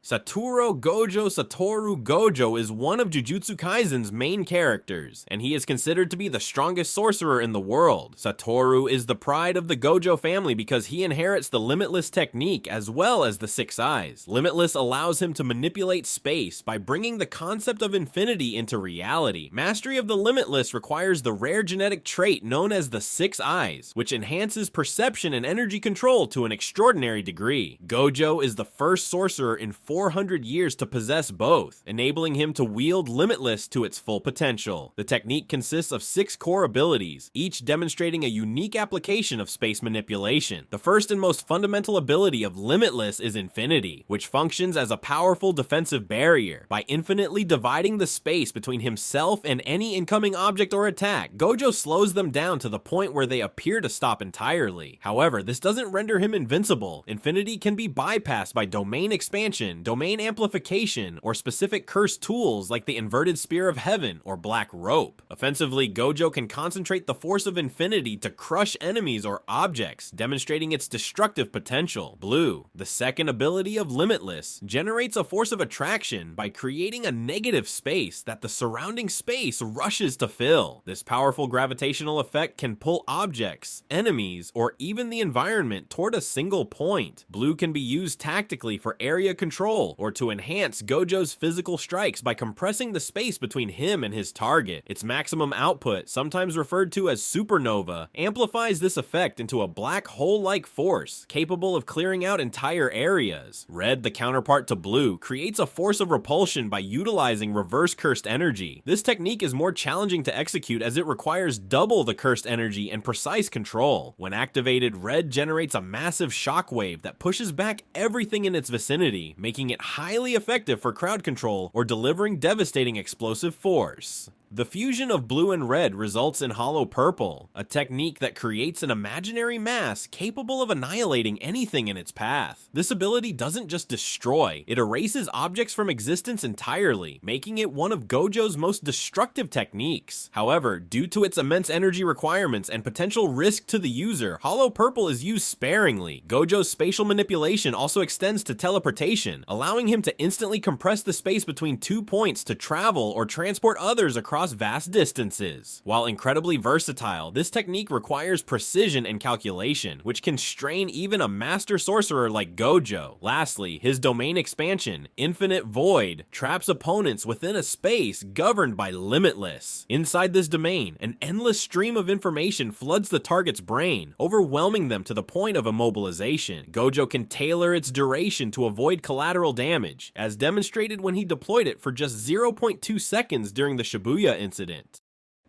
Satoru Gojo is one of Jujutsu Kaisen's main characters, and he is considered to be the strongest sorcerer in the world. Satoru is the pride of the Gojo family because he inherits the Limitless Technique as well as the Six Eyes. Limitless allows him to manipulate space by bringing the concept of infinity into reality. Mastery of the Limitless requires the rare genetic trait known as the Six Eyes, which enhances perception and energy control to an extraordinary degree. Gojo is the first sorcerer in 400 years to possess both, enabling him to wield Limitless to its full potential. The technique consists of 6 core abilities, each demonstrating a unique application of space manipulation. The first and most fundamental ability of Limitless is Infinity, which functions as a powerful defensive barrier. By infinitely dividing the space between himself and any incoming object or attack, Gojo slows them down to the point where they appear to stop entirely. However, this doesn't render him invincible. Infinity can be bypassed by domain expansion, domain amplification, or specific cursed tools like the Inverted Spear of Heaven or Black Rope. Offensively, Gojo can concentrate the force of Infinity to crush enemies or objects, demonstrating its destructive potential. Blue, the second ability of Limitless, generates a force of attraction by creating a negative space that the surrounding space rushes to fill. This powerful gravitational effect can pull objects, enemies, or even the environment toward a single point. Blue can be used tactically for area control or to enhance Gojo's physical strikes by compressing the space between him and his target. Its maximum output, sometimes referred to as supernova, amplifies this effect into a black hole-like force capable of clearing out entire areas. Red, the counterpart to blue, creates a force of repulsion by utilizing reverse cursed energy. This technique is more challenging to execute as it requires double the cursed energy and precise control. When activated, red generates a massive shockwave that pushes back everything in its vicinity, making it highly effective for crowd control or delivering devastating explosive force. The fusion of blue and red results in hollow purple, a technique that creates an imaginary mass capable of annihilating anything in its path. This ability doesn't just destroy, it erases objects from existence entirely, making it one of Gojo's most destructive techniques. However, due to its immense energy requirements and potential risk to the user, hollow purple is used sparingly. Gojo's spatial manipulation also extends to teleportation, allowing him to instantly compress the space between 2 points to travel or transport others across vast distances. While incredibly versatile, this technique requires precision and calculation, which can strain even a master sorcerer like Gojo. Lastly, his domain expansion, Infinite Void, traps opponents within a space governed by Limitless. Inside this domain, an endless stream of information floods the target's brain, overwhelming them to the point of immobilization. Gojo can tailor its duration to avoid collateral damage, as demonstrated when he deployed it for just 0.2 seconds during the Shibuya incident.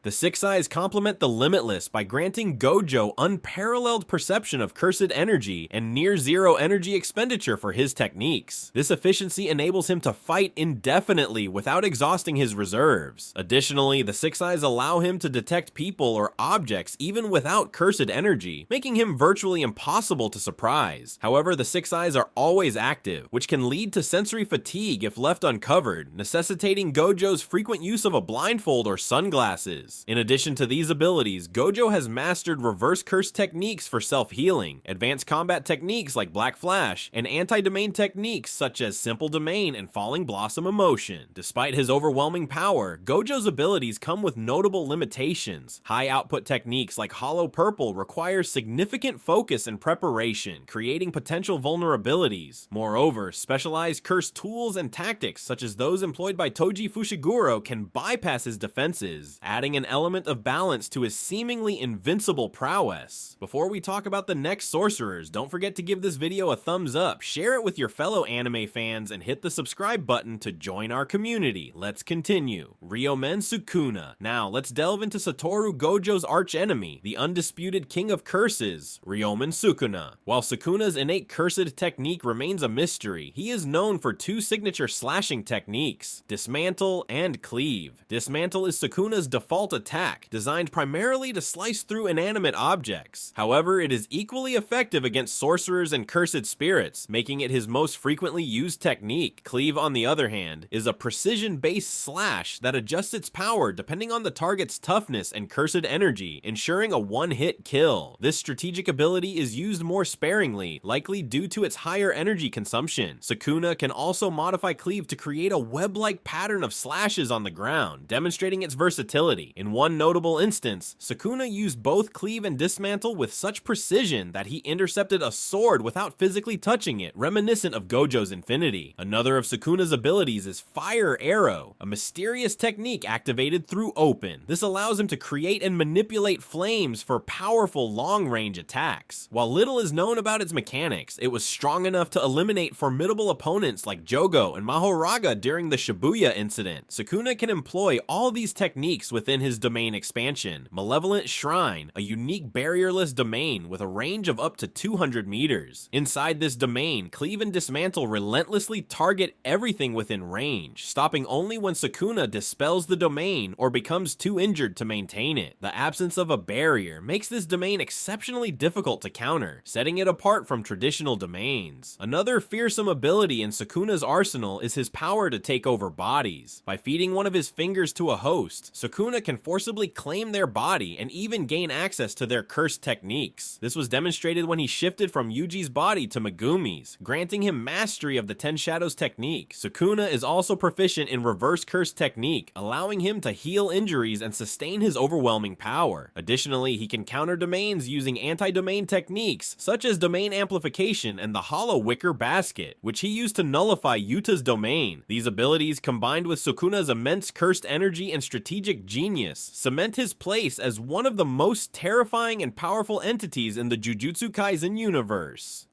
The Six Eyes complement the Limitless by granting Gojo unparalleled perception of cursed energy and near-zero energy expenditure for his techniques. This efficiency enables him to fight indefinitely without exhausting his reserves. Additionally, the Six Eyes allow him to detect people or objects even without cursed energy, making him virtually impossible to surprise. However, the Six Eyes are always active, which can lead to sensory fatigue if left uncovered, necessitating Gojo's frequent use of a blindfold or sunglasses. In addition to these abilities, Gojo has mastered reverse curse techniques for self-healing, advanced combat techniques like Black Flash, and anti-domain techniques such as Simple Domain and Falling Blossom Emotion. Despite his overwhelming power, Gojo's abilities come with notable limitations. High output techniques like Hollow Purple require significant focus and preparation, creating potential vulnerabilities. Moreover, specialized curse tools and tactics such as those employed by Toji Fushiguro can bypass his defenses, adding an element of balance to his seemingly invincible prowess. Before we talk about the next sorcerers, don't forget to give this video a thumbs up, share it with your fellow anime fans, and hit the subscribe button to join our community. Let's continue. Ryomen Sukuna. Now, let's delve into Satoru Gojo's archenemy, the undisputed king of curses, Ryomen Sukuna. While Sukuna's innate cursed technique remains a mystery, he is known for 2 signature slashing techniques, Dismantle and Cleave. Dismantle is Sukuna's default assault attack, designed primarily to slice through inanimate objects. However, it is equally effective against sorcerers and cursed spirits, making it his most frequently used technique. Cleave, on the other hand, is a precision-based slash that adjusts its power depending on the target's toughness and cursed energy, ensuring a one-hit kill. This strategic ability is used more sparingly, likely due to its higher energy consumption. Sukuna can also modify Cleave to create a web-like pattern of slashes on the ground, demonstrating its versatility. In one notable instance, Sukuna used both Cleave and Dismantle with such precision that he intercepted a sword without physically touching it, reminiscent of Gojo's Infinity. Another of Sukuna's abilities is Fire Arrow, a mysterious technique activated through Open. This allows him to create and manipulate flames for powerful long-range attacks. While little is known about its mechanics, it was strong enough to eliminate formidable opponents like Jogo and Mahoraga during the Shibuya incident. Sukuna can employ all these techniques within his domain expansion, Malevolent Shrine, a unique barrierless domain with a range of up to 200 meters. Inside this domain, Cleave and Dismantle relentlessly target everything within range, stopping only when Sukuna dispels the domain or becomes too injured to maintain it. The absence of a barrier makes this domain exceptionally difficult to counter, setting it apart from traditional domains. Another fearsome ability in Sukuna's arsenal is his power to take over bodies. By feeding one of his fingers to a host, Sukuna can forcibly claim their body and even gain access to their cursed techniques. This was demonstrated when he shifted from Yuji's body to Megumi's, granting him mastery of the Ten Shadows technique. Sukuna is also proficient in reverse curse technique, allowing him to heal injuries and sustain his overwhelming power. Additionally, he can counter domains using anti-domain techniques such as domain amplification and the hollow wicker basket, which he used to nullify Yuta's domain. These abilities, combined with Sukuna's immense cursed energy and strategic genius, cement his place as one of the most terrifying and powerful entities in the Jujutsu Kaisen universe.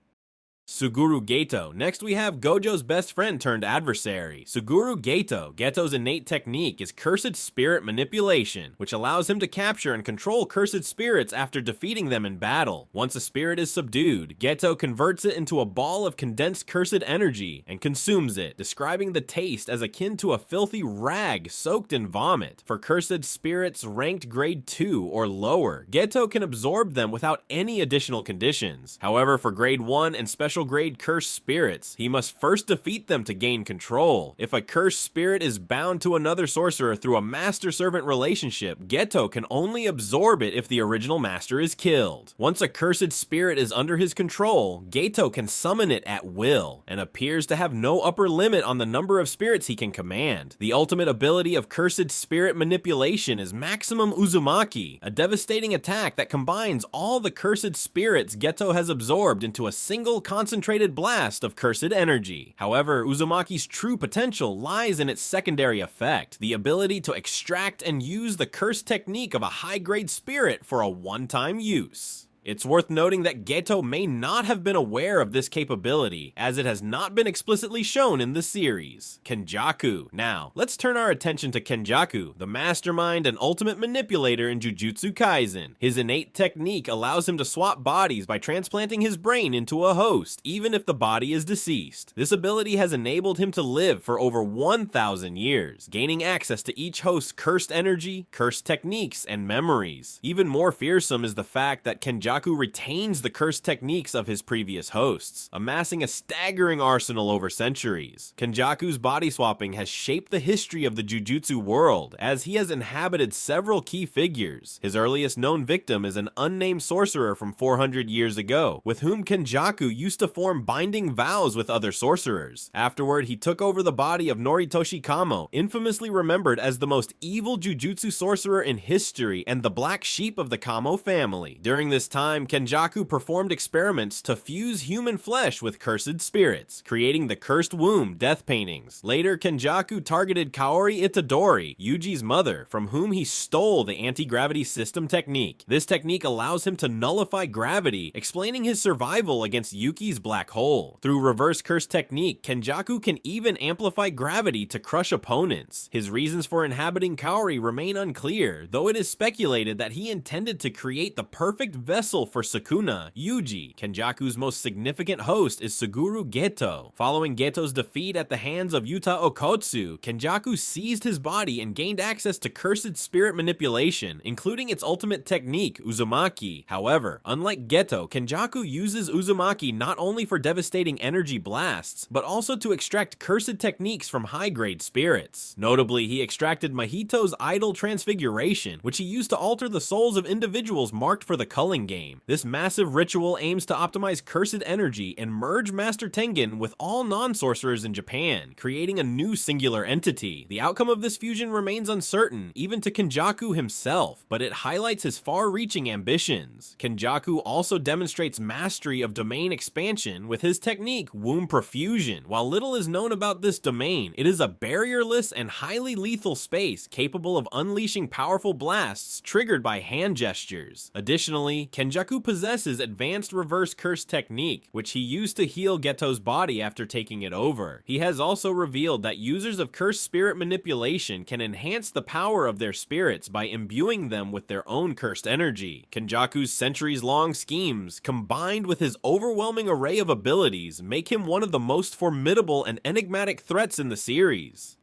Suguru Geto. Next we have Gojo's best friend turned adversary, Suguru Geto. Geto's innate technique is Cursed Spirit Manipulation, which allows him to capture and control cursed spirits after defeating them in battle. Once a spirit is subdued, Geto converts it into a ball of condensed cursed energy and consumes it, describing the taste as akin to a filthy rag soaked in vomit. For cursed spirits ranked grade 2 or lower, Geto can absorb them without any additional conditions. However, for grade 1 and special grade cursed spirits, he must first defeat them to gain control. If a cursed spirit is bound to another sorcerer through a master-servant relationship, Geto can only absorb it if the original master is killed. Once a cursed spirit is under his control, Geto can summon it at will, and appears to have no upper limit on the number of spirits he can command. The ultimate ability of Cursed Spirit Manipulation is Maximum Uzumaki, a devastating attack that combines all the cursed spirits Geto has absorbed into a single concentrated blast of cursed energy. However, Uzumaki's true potential lies in its secondary effect, the ability to extract and use the curse technique of a high-grade spirit for a one-time use. It's worth noting that Geto may not have been aware of this capability, as it has not been explicitly shown in the series. Kenjaku. Now, let's turn our attention to Kenjaku, the mastermind and ultimate manipulator in Jujutsu Kaisen. His innate technique allows him to swap bodies by transplanting his brain into a host, even if the body is deceased. This ability has enabled him to live for over 1,000 years, gaining access to each host's cursed energy, cursed techniques, and memories. Even more fearsome is the fact that Kenjaku retains the cursed techniques of his previous hosts, amassing a staggering arsenal over centuries. Kenjaku's body swapping has shaped the history of the Jujutsu world, as he has inhabited several key figures. His earliest known victim is an unnamed sorcerer from 400 years ago, with whom Kenjaku used to form binding vows with other sorcerers. Afterward, he took over the body of Noritoshi Kamo, infamously remembered as the most evil Jujutsu sorcerer in history and the black sheep of the Kamo family. During this time, Kenjaku performed experiments to fuse human flesh with cursed spirits, creating the Cursed Womb death paintings. Later, Kenjaku targeted Kaori Itadori, Yuji's mother, from whom he stole the anti-gravity system technique. This technique allows him to nullify gravity, explaining his survival against Yuki's black hole. Through reverse curse technique, Kenjaku can even amplify gravity to crush opponents. His reasons for inhabiting Kaori remain unclear, though it is speculated that he intended to create the perfect vessel vessel for Sukuna, Yuji. Kenjaku's most significant host is Suguru Geto. Following Geto's defeat at the hands of Yuta Okkotsu, Kenjaku seized his body and gained access to cursed spirit manipulation, including its ultimate technique, Uzumaki. However, unlike Geto, Kenjaku uses Uzumaki not only for devastating energy blasts, but also to extract cursed techniques from high-grade spirits. Notably, he extracted Mahito's idol transfiguration, which he used to alter the souls of individuals marked for the culling game. This massive ritual aims to optimize cursed energy and merge Master Tengen with all non-sorcerers in Japan, creating a new singular entity. The outcome of this fusion remains uncertain, even to Kenjaku himself, but it highlights his far-reaching ambitions. Kenjaku also demonstrates mastery of domain expansion with his technique, Womb Profusion. While little is known about this domain, it is a barrierless and highly lethal space capable of unleashing powerful blasts triggered by hand gestures. Additionally, Kenjaku possesses advanced reverse curse technique, which he used to heal Geto's body after taking it over. He has also revealed that users of cursed spirit manipulation can enhance the power of their spirits by imbuing them with their own cursed energy. Kenjaku's centuries-long schemes, combined with his overwhelming array of abilities, make him one of the most formidable and enigmatic threats in the series.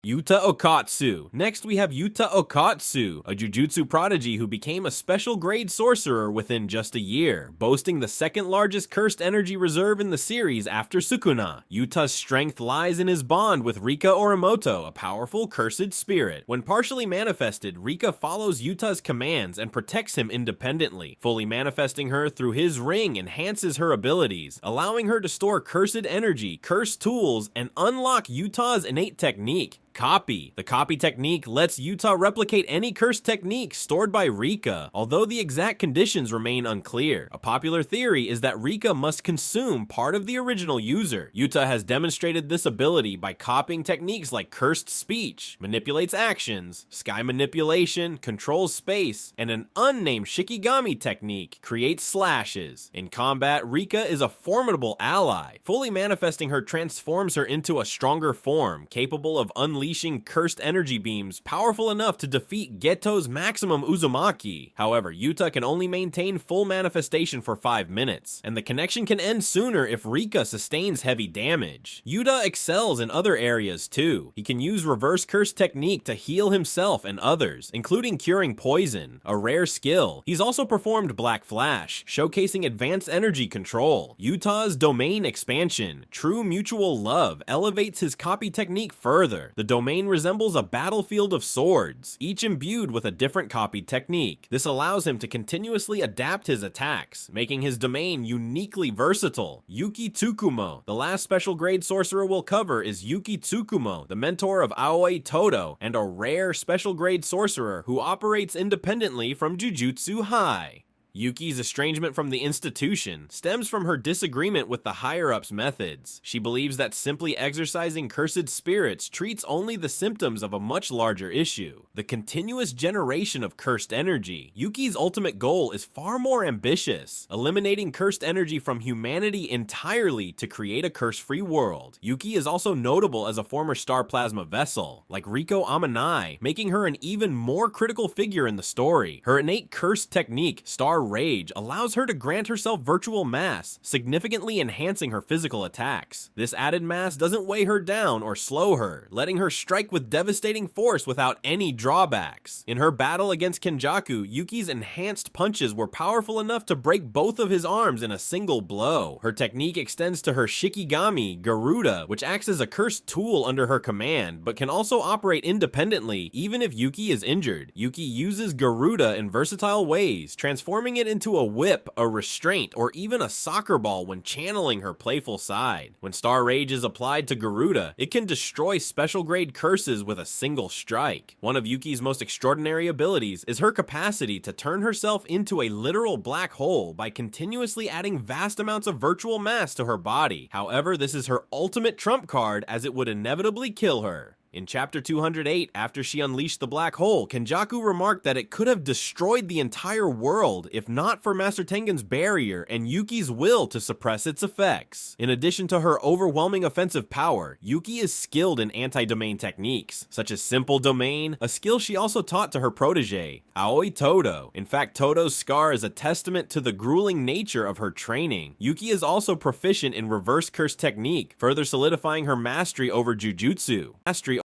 Yuta Okkotsu. Next we have Yuta Okkotsu, a Jujutsu prodigy who became a special grade sorcerer within just a year, boasting the second largest cursed energy reserve in the series after Sukuna. Yuta's strength lies in his bond with Rika Orimoto, a powerful cursed spirit. When partially manifested, Rika follows Yuta's commands and protects him independently. Fully manifesting her through his ring enhances her abilities, allowing her to store cursed energy, cursed tools, and unlock Yuta's innate technique, Copy. The copy technique lets Yuta replicate any cursed technique stored by Rika, although the exact conditions remain unclear. A popular theory is that Rika must consume part of the original user. Yuta has demonstrated this ability by copying techniques like cursed speech, manipulates actions, sky manipulation, controls space, and an unnamed Shikigami technique, creates slashes. In combat, Rika is a formidable ally. Fully manifesting her transforms her into a stronger form, capable of unleashing cursed energy beams powerful enough to defeat Geto's maximum Uzumaki. However, Yuta can only maintain full manifestation for 5 minutes, and the connection can end sooner if Rika sustains heavy damage. Yuta excels in other areas too. He can use reverse curse technique to heal himself and others, including curing poison, a rare skill. He's also performed Black Flash, showcasing advanced energy control. Yuta's domain expansion, true mutual love, elevates his copy technique further. The domain resembles a battlefield of swords, each imbued with a different copied technique. This allows him to continuously adapt his attacks, making his domain uniquely versatile. Yuki Tsukumo. The last special grade sorcerer we'll cover is Yuki Tsukumo, the mentor of Aoi Todo, and a rare special grade sorcerer who operates independently from Jujutsu High. Yuki's estrangement from the institution stems from her disagreement with the higher-ups' methods. She believes that simply exorcising cursed spirits treats only the symptoms of a much larger issue, the continuous generation of cursed energy. Yuki's ultimate goal is far more ambitious, eliminating cursed energy from humanity entirely to create a curse-free world. Yuki is also notable as a former star plasma vessel, like Riko Amanai, making her an even more critical figure in the story. Her innate curse technique, Star Rage, allows her to grant herself virtual mass, significantly enhancing her physical attacks. This added mass doesn't weigh her down or slow her, letting her strike with devastating force without any drawbacks. In her battle against Kenjaku, Yuki's enhanced punches were powerful enough to break both of his arms in a single blow. Her technique extends to her Shikigami, Garuda, which acts as a cursed tool under her command, but can also operate independently even if Yuki is injured. Yuki uses Garuda in versatile ways, transforming it into a whip, a restraint, or even a soccer ball when channeling her playful side. When Star Rage is applied to Garuda, it can destroy special grade curses with a single strike. One of Yuki's most extraordinary abilities is her capacity to turn herself into a literal black hole by continuously adding vast amounts of virtual mass to her body. However, this is her ultimate trump card, as it would inevitably kill her. In chapter 208, after she unleashed the black hole, Kenjaku remarked that it could have destroyed the entire world if not for Master Tengen's barrier and Yuki's will to suppress its effects. In addition to her overwhelming offensive power, Yuki is skilled in anti-domain techniques, such as simple domain, a skill she also taught to her protege, Aoi Todo. In fact, Todo's scar is a testament to the grueling nature of her training. Yuki is also proficient in reverse curse technique, further solidifying her mastery over Jujutsu. Mastery